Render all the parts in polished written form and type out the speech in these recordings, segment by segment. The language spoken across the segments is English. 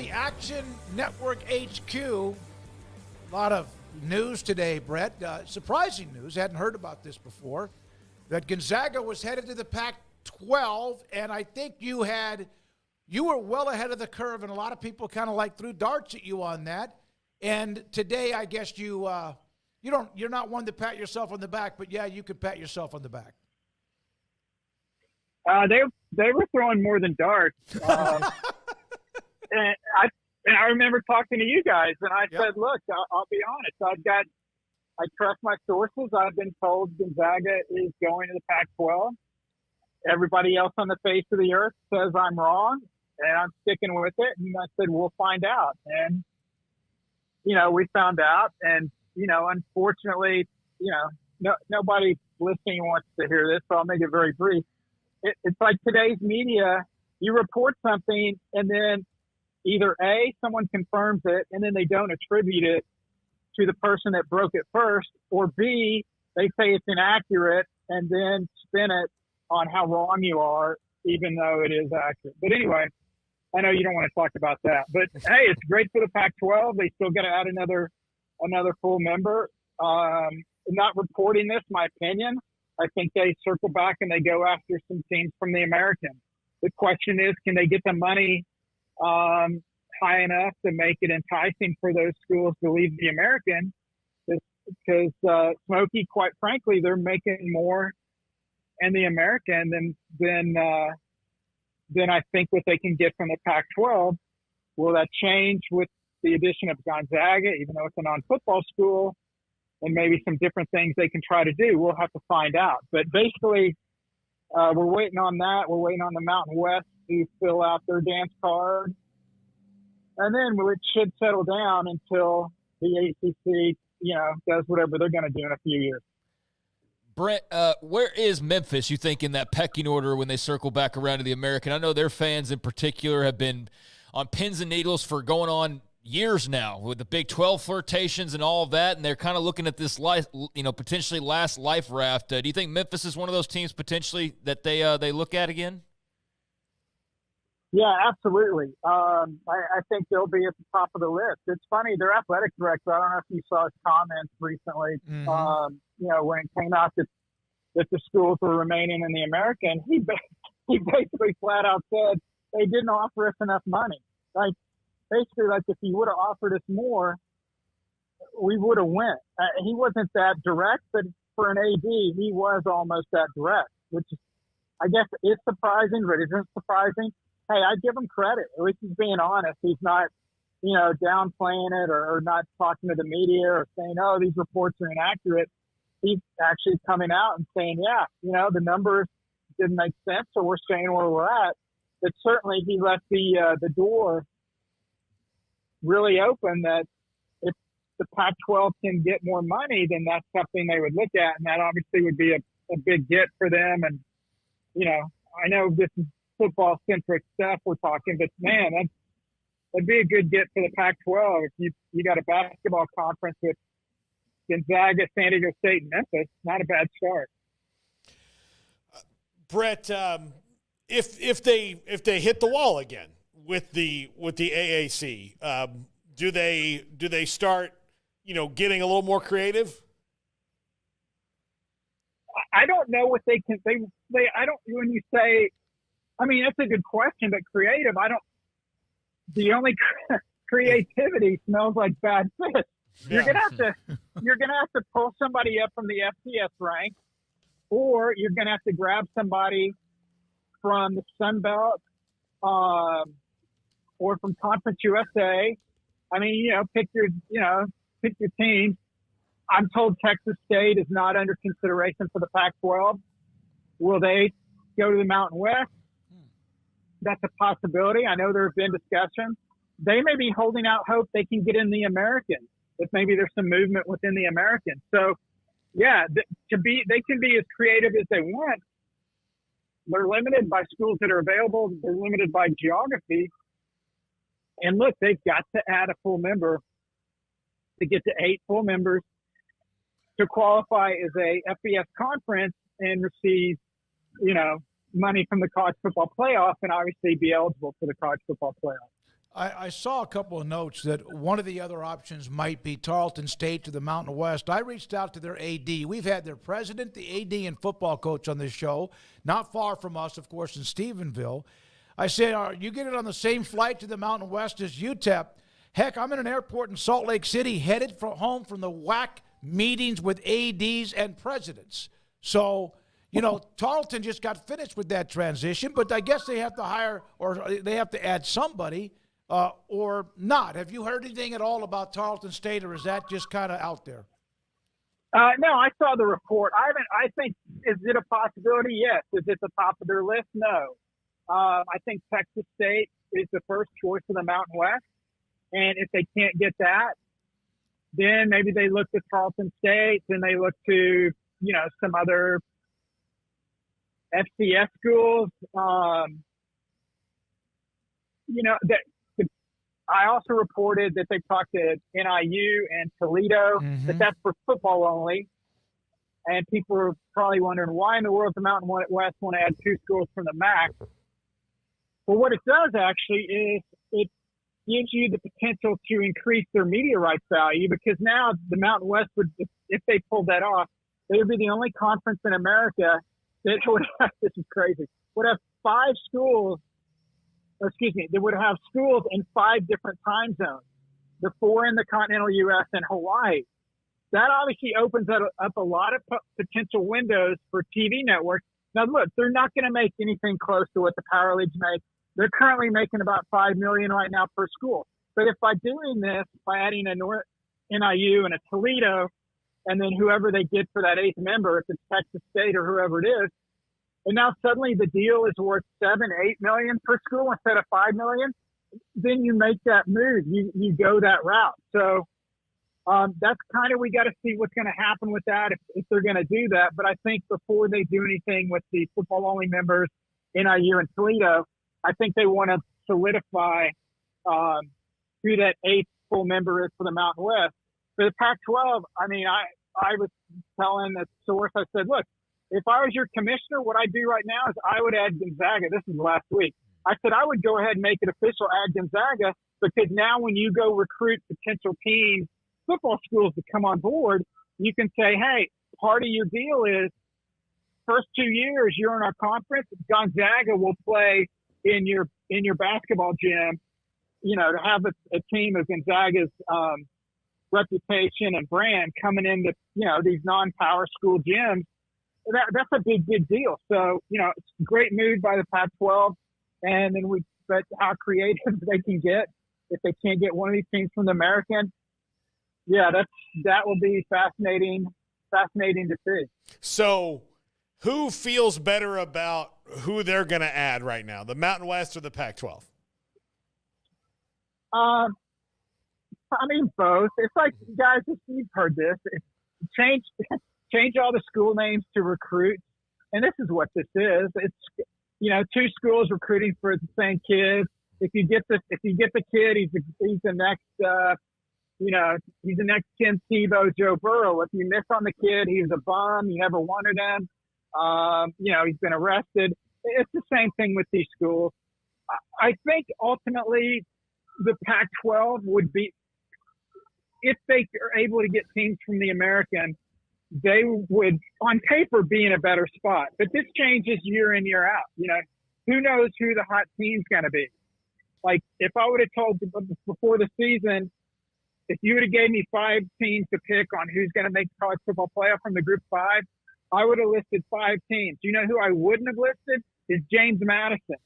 McMurphy Action Network HQ. A lot of news today, Brett. Surprising news. Hadn't heard about this before. That Gonzaga was headed to the Pac-12, and I think you were well ahead of the curve, and a lot of people kind of like threw darts at you on that. And today, I guess you're not one to pat yourself on the back, but yeah, you could pat yourself on the back. They were throwing more than darts. And I remember talking to you guys, and I said, look, I'll be honest. I trust my sources. I've been told Gonzaga is going to the Pac-12. Everybody else on the face of the earth says I'm wrong, and I'm sticking with it. And I said, we'll find out. And, we found out. And, unfortunately, nobody listening wants to hear this, so I'll make it very brief. It's like today's media. You report something, and then either A, someone confirms it, and then they don't attribute it to the person that broke it first, or B, they say it's inaccurate and then spin it on how wrong you are, even though it is accurate. But anyway, I know you don't want to talk about that. But, hey, it's great for the Pac-12. They still got to add another full member. Not reporting this, my opinion. I think they circle back and they go after some teams from the American. The question is, can they get the money high enough to make it enticing for those schools to leave the American? Because Smoky, quite frankly, they're making more in the American than I think what they can get from the Pac-12. Will that change with the addition of Gonzaga, even though it's a non-football school, and maybe some different things they can try to do? We'll have to find out. But basically, we're waiting on that. We're waiting on the Mountain West to fill out their dance card. And then it should settle down until the ACC, does whatever they're going to do in a few years. Brent, where is Memphis, you think, in that pecking order when they circle back around to the American? I know their fans in particular have been on pins and needles for going on years now with the Big 12 flirtations and all of that, and they're kind of looking at this potentially last life raft. Do you think Memphis is one of those teams potentially that they look at again? Yeah, absolutely. I think they'll be at the top of the list. It's funny, their athletic director, I don't know if you saw his comments recently, when it came out that the schools were remaining in the American, he basically flat out said they didn't offer us enough money. Basically, if he would have offered us more, we would have went. He wasn't that direct, but for an AD, he was almost that direct, which is, I guess, is surprising, but isn't surprising. Hey, I give him credit. At least he's being honest. He's not, downplaying it or not talking to the media or saying, oh, these reports are inaccurate. He's actually coming out and saying, the numbers didn't make sense, so we're staying where we're at. But certainly he left the door really open that if the Pac-12 can get more money, then that's something they would look at, and that obviously would be a big get for them. And, I know this is football-centric stuff we're talking, but, man, that'd be a good get for the Pac-12. If you got a basketball conference with Gonzaga, San Diego State, and Memphis, not a bad start. Brett, if they hit the wall again with the AAC, do they start getting a little more creative? I don't know what they can. I don't. When you say, I mean, that's a good question, but creative. The only creativity smells like bad fish. Yeah. You're gonna have to pull somebody up from the FCS ranks, or you're gonna have to grab somebody from the Sun Belt, or from Conference USA. I mean, pick your team. I'm told Texas State is not under consideration for the Pac-12. Will they go to the Mountain West? That's a possibility. I know there have been discussions. They may be holding out hope they can get in the American, if maybe there's some movement within the American. So, yeah, they can be as creative as they want. They're limited by schools that are available. They're limited by geography. And look, they've got to add a full member to get to 8 full members to qualify as a FBS conference and receive, money from the college football playoff and obviously be eligible for the college football playoff. I saw a couple of notes that one of the other options might be Tarleton State to the Mountain West. I reached out to their AD. We've had their president, the AD, and football coach on this show, not far from us, of course, in Stephenville. I said, are you getting on the same flight to the Mountain West as UTEP? Heck, I'm in an airport in Salt Lake City headed home from the WAC meetings with ADs and presidents. So, Tarleton just got finished with that transition, but I guess they have to hire or they have to add somebody. Or not? Have you heard anything at all about Tarleton State, or is that just kind of out there? No, I saw the report. I think, is it a possibility? Yes. Is it the top of their list? No. I think Texas State is the first choice of the Mountain West. And if they can't get that, then maybe they look to Tarleton State, then they look to, some other FCS schools. I also reported that they talked to NIU and Toledo, but that's for football only. And people are probably wondering why in the world the Mountain West want to add 2 schools from the MAC. Well, what it does actually is it gives you the potential to increase their media rights value, because now the Mountain West would, if they pulled that off, they would be the only conference in America that would have, this is crazy, would have 5 schools. They would have schools in 5 different time zones, the 4 in the continental U.S. and Hawaii. That obviously opens up a lot of potential windows for TV networks. Now, look, they're not going to make anything close to what the Power Leagues make. They're currently making about $5 million right now per school. But if by doing this, by adding a NIU and a Toledo, and then whoever they get for that 8th member, if it's Texas State or whoever it is, and now suddenly the deal is worth $7-8 million per school instead of $5 million, then you make that move. You go that route. So that's kind of, we got to see what's going to happen with that if they're going to do that. But I think before they do anything with the football only members, NIU and Toledo, I think they want to solidify who that 8th full member is for the Mountain West. For the Pac-12, I mean, I was telling a source, I said, look, if I was your commissioner, what I'd do right now is I would add Gonzaga. This is last week. I said I would go ahead and make it official, add Gonzaga, because now when you go recruit potential teams, football schools to come on board, you can say, hey, part of your deal is first 2 years you're in our conference, Gonzaga will play in your basketball gym, to have a team of Gonzaga's reputation and brand coming into, these non-power school gyms. That's a big deal. So, it's a great move by the Pac-12. And then but how creative they can get if they can't get one of these teams from the American. Yeah, that will be fascinating to see. So who feels better about who they're going to add right now, the Mountain West or the Pac-12? I mean, both. It's like, guys, you've heard this. Change all the school names to recruit, and this is what this is. It's 2 schools recruiting for the same kid. If you get the kid, he's the next he's the next Tim Tebow, Joe Burrow. If you miss on the kid, he's a bum. You never wanted him. He's been arrested. It's the same thing with these schools. I think ultimately the Pac-12 would be, if they are able to get teams from the American, they would, on paper, be in a better spot. But this changes year in, year out. Who knows who the hot team's going to be? Like, if I would have told before the season, if you would have gave me 5 teams to pick on who's going to make the college football playoff from the Group 5, I would have listed 5 teams. You know who I wouldn't have listed? Is James Madison.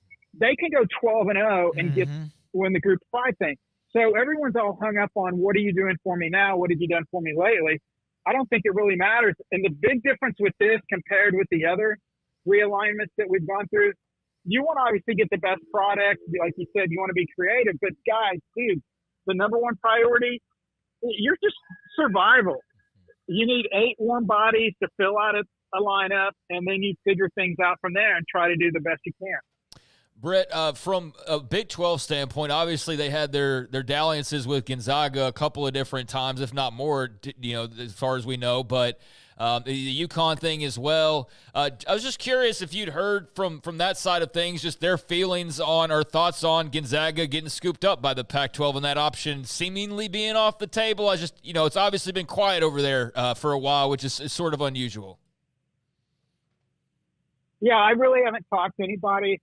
They can go 12-0 and win the Group 5 thing. So everyone's all hung up on, what are you doing for me now? What have you done for me lately? I don't think it really matters. And the big difference with this compared with the other realignments that we've gone through, you want to obviously get the best product. Like you said, you want to be creative. But guys, dude, the number one priority, you're just survival. You need 8 warm bodies to fill out a lineup, and then you figure things out from there and try to do the best you can. Brett, from a Big 12 standpoint, obviously they had their dalliances with Gonzaga a couple of different times, if not more, as far as we know. But the UConn thing as well. I was just curious if you'd heard from that side of things, just their feelings on or thoughts on Gonzaga getting scooped up by the Pac-12 and that option seemingly being off the table. It's obviously been quiet over there for a while, which is sort of unusual. Yeah, I really haven't talked to anybody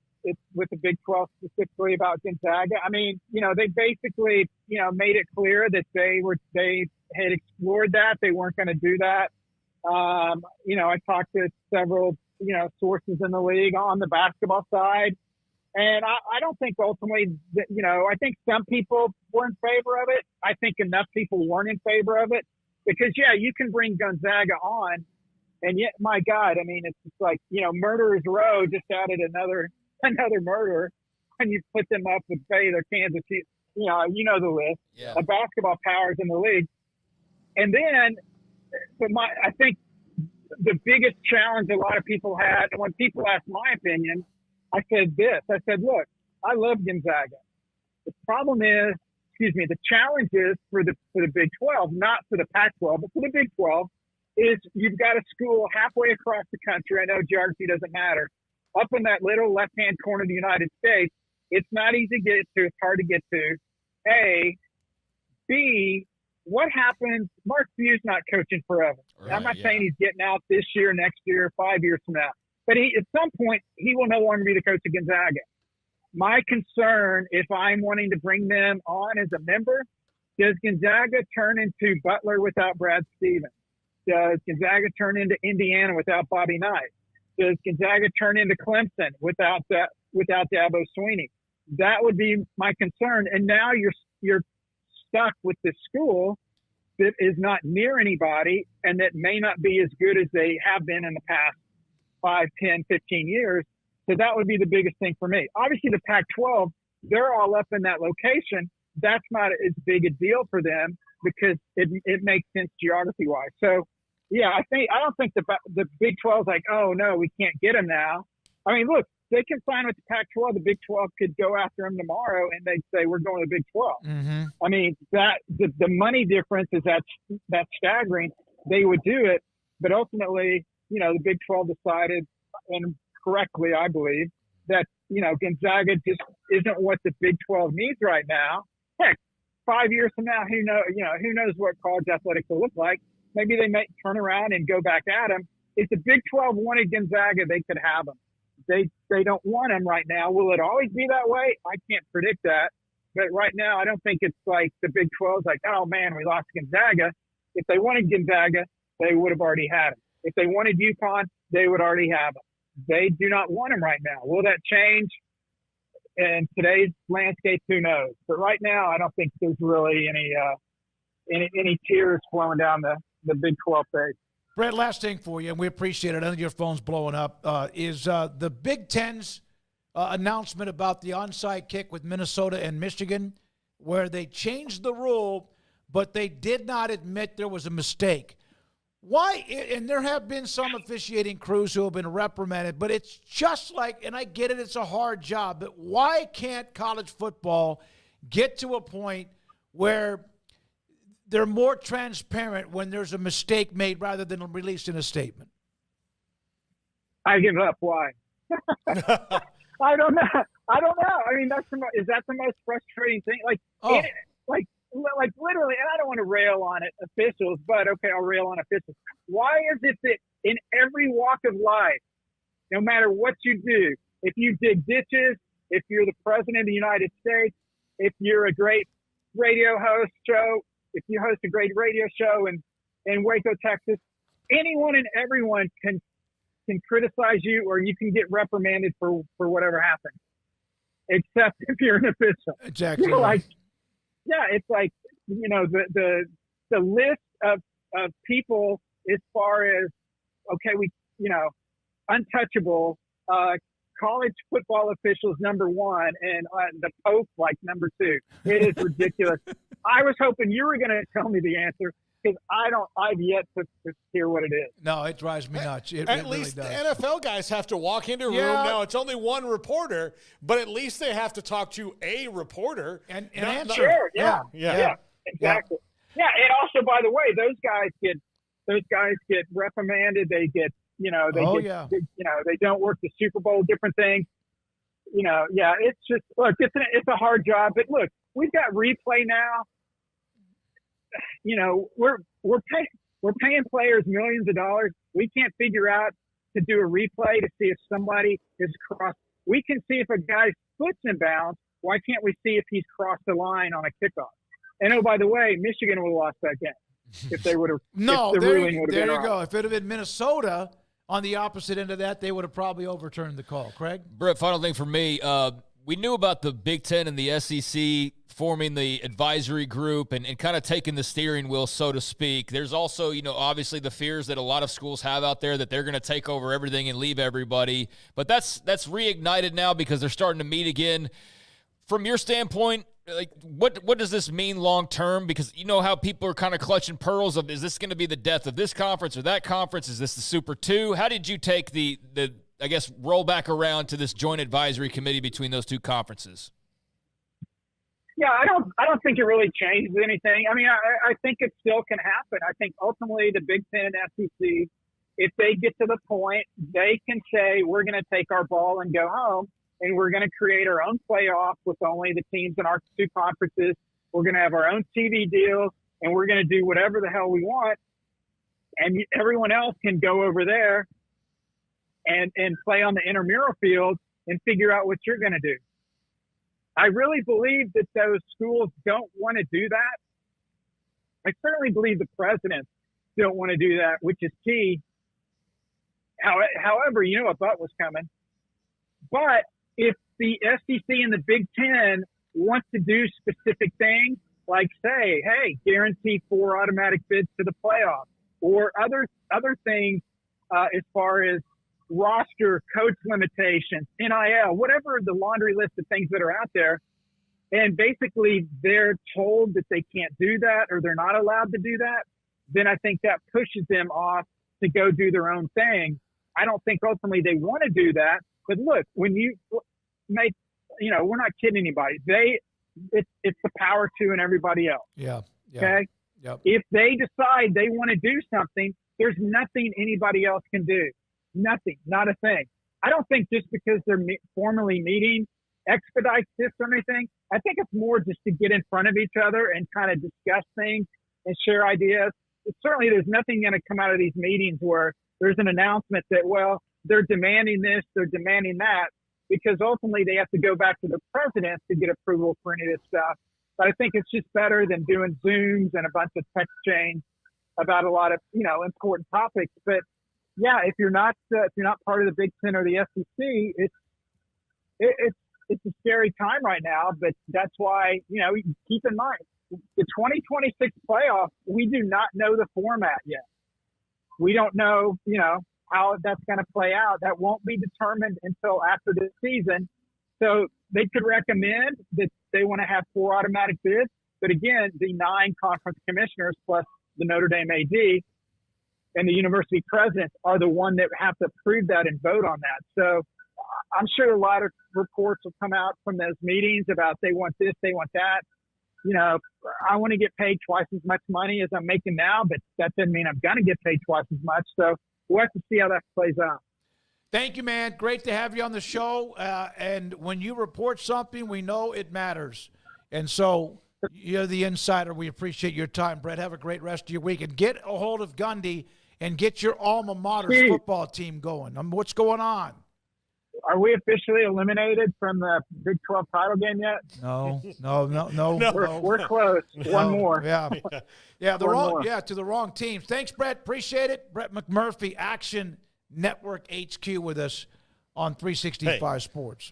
with the Big 12 specifically about Gonzaga. I mean, they basically, made it clear that they had explored that. They weren't going to do that. I talked to several, sources in the league on the basketball side. And I don't think ultimately that, I think some people were in favor of it. I think enough people weren't in favor of it because, yeah, you can bring Gonzaga on. And yet, my God, I mean, it's just like, Murderers Row just added another murder, and you put them up with, say, their Kansas City, the list of basketball powers in the league. And then, I think the biggest challenge a lot of people had, when people asked my opinion, I said this. I said, look, I love Gonzaga. The problem is, the challenge is for the Big 12, not for the Pac-12, but for the Big 12, is you've got a school halfway across the country. I know geography doesn't matter. Up in that little left-hand corner of the United States, it's not easy to get to. It's hard to get to. A. B. What happens? Mark Few's not coaching forever. Right, I'm not saying he's getting out this year, next year, 5 years from now. But at some point, he will no longer be the coach of Gonzaga. My concern, if I'm wanting to bring them on as a member, does Gonzaga turn into Butler without Brad Stevens? Does Gonzaga turn into Indiana without Bobby Knight? Does Gonzaga turn into Clemson without Dabo Swinney? That would be my concern. And now you're stuck with this school that is not near anybody and that may not be as good as they have been in the past 5, 10, 15 years. So that would be the biggest thing for me. Obviously, the Pac-12, they're all up in that location. That's not as big a deal for them because it makes sense geography-wise. So, yeah, I don't think the Big 12 is like, oh, no, we can't get him now. I mean, look, they can sign with the Pac-12. The Big 12 could go after him tomorrow, and they'd say, we're going to the Big 12. Mm-hmm. I mean, that the money difference is that's staggering. They would do it, but ultimately, the Big 12 decided, and correctly, I believe, that, Gonzaga just isn't what the Big 12 needs right now. Heck, 5 years from now, who knows what college athletics will look like. Maybe they may turn around and go back at him. If the Big 12 wanted Gonzaga, they could have him. They don't want him right now. Will it always be that way? I can't predict that. But right now, I don't think it's like the Big 12 is like, oh, man, we lost Gonzaga. If they wanted Gonzaga, they would have already had him. If they wanted UConn, they would already have him. They do not want him right now. Will that change in today's landscape? Who knows? But right now, I don't think there's really any tears flowing down the Big 12 face. Brett, last thing for you, and we appreciate it. I know your phone's blowing up. Is the Big Ten's announcement about the onside kick with Minnesota and Michigan, where they changed the rule, but they did not admit there was a mistake. Why? And there have been some officiating crews who have been reprimanded, but it's just like, and I get it, it's a hard job, but why can't college football get to a point where they're more transparent when there's a mistake made rather than released in a statement? I give up. Why? I don't know. I mean, is that the most frustrating thing? Like literally, and I don't want to rail on it, officials, but okay, I'll rail on officials. Why is it that in every walk of life, no matter what you do, if you dig ditches, if you're the president of the United States, if you're a great radio host show, if you host a great radio show in Waco, Texas, anyone and everyone can criticize you or you can get reprimanded for whatever happened, except if you're an official. Exactly. You're like, yeah, it's like, the list of people as far as, okay, untouchable, college football officials number one, and the Pope like number two. It is ridiculous. I was hoping you were going to tell me the answer because I've yet to hear what it is. No, it drives me nuts. At least really the does. NFL guys have to walk into a room. Now it's only one reporter, but at least they have to talk to a reporter and not- answer. Sure, Yeah. Exactly. Yeah, and also, by the way, those guys get reprimanded. They get, they don't work the Super Bowl, different things. It's just, look, it's a hard job, but look, we've got replay now. We're paying players millions of dollars. We can't figure out to do a replay to see if somebody is crossed. We can see if a guy's foot's in bounds. Why can't we see if he's crossed the line on a kickoff? And oh, by the way, Michigan would have lost that game if they would have. No, if the there ruling would have you been go. wrong. If it had been Minnesota on the opposite end of that, they would have probably overturned the call. Craig? Brett, final thing for me. We knew about the Big Ten and the SEC forming the advisory group and kind of taking the steering wheel, so to speak. There's also, obviously the fears that a lot of schools have out there that they're going to take over everything and leave everybody. But that's reignited now because they're starting to meet again. From your standpoint, like what does this mean long term? Because you know how people are kind of clutching pearls of, is this going to be the death of this conference or that conference? Is this the Super 2? How did you take the I guess roll back around to this joint advisory committee between those two conferences? Yeah, I don't think it really changes anything. I mean, I think it still can happen. I think ultimately the Big Ten and SEC, if they get to the point, they can say we're going to take our ball and go home, and we're going to create our own playoff with only the teams in our two conferences. We're going to have our own TV deal, and we're going to do whatever the hell we want. And everyone else can go over there and play on the intramural field and figure out what you're going to do. I really believe that those schools don't want to do that. I certainly believe the presidents don't want to do that, which is key. However, a butt was coming. But if the SEC and the Big Ten want to do specific things, like say, hey, guarantee 4 automatic bids to the playoffs, or other things as far as roster, coach limitations, NIL, whatever the laundry list of things that are out there, and basically they're told that they can't do that or they're not allowed to do that, then I think that pushes them off to go do their own thing. I don't think ultimately they want to do that. But look, when you make, we're not kidding anybody. It's the power to and everybody else. Yeah. Okay? Yep. If they decide they want to do something, there's nothing anybody else can do. Nothing, not a thing. I don't think just because they're formally meeting expedites this or anything. I think it's more just to get in front of each other and kind of discuss things and share ideas. Certainly there's nothing going to come out of these meetings where there's an announcement that, well, they're demanding this, they're demanding that, because ultimately they have to go back to the president to get approval for any of this stuff. But I think it's just better than doing Zooms and a bunch of text chains about a lot of, important topics. But yeah, if you're not part of the Big Ten or the SEC, it's a scary time right now. But that's why keep in mind the 2026 playoff. We do not know the format yet. We don't know how that's going to play out. That won't be determined until after the season. So they could recommend that they want to have 4 automatic bids, but again, the 9 conference commissioners plus the Notre Dame AD and the university presidents are the one that have to approve that and vote on that. So I'm sure a lot of reports will come out from those meetings about they want this, they want that. I want to get paid twice as much money as I'm making now, but that doesn't mean I'm going to get paid twice as much. So we'll have to see how that plays out. Thank you, man. Great to have you on the show. And when you report something, we know it matters. And so you're the insider. We appreciate your time, Brett. Have a great rest of your week. And get a hold of Gundy and get your alma mater's football team going. What's going on? Are we officially eliminated from the Big 12 title game yet? No. We're close. One more. Yeah. To the wrong teams. Thanks, Brett. Appreciate it. Brett McMurphy, Action Network HQ with us on 365 Sports.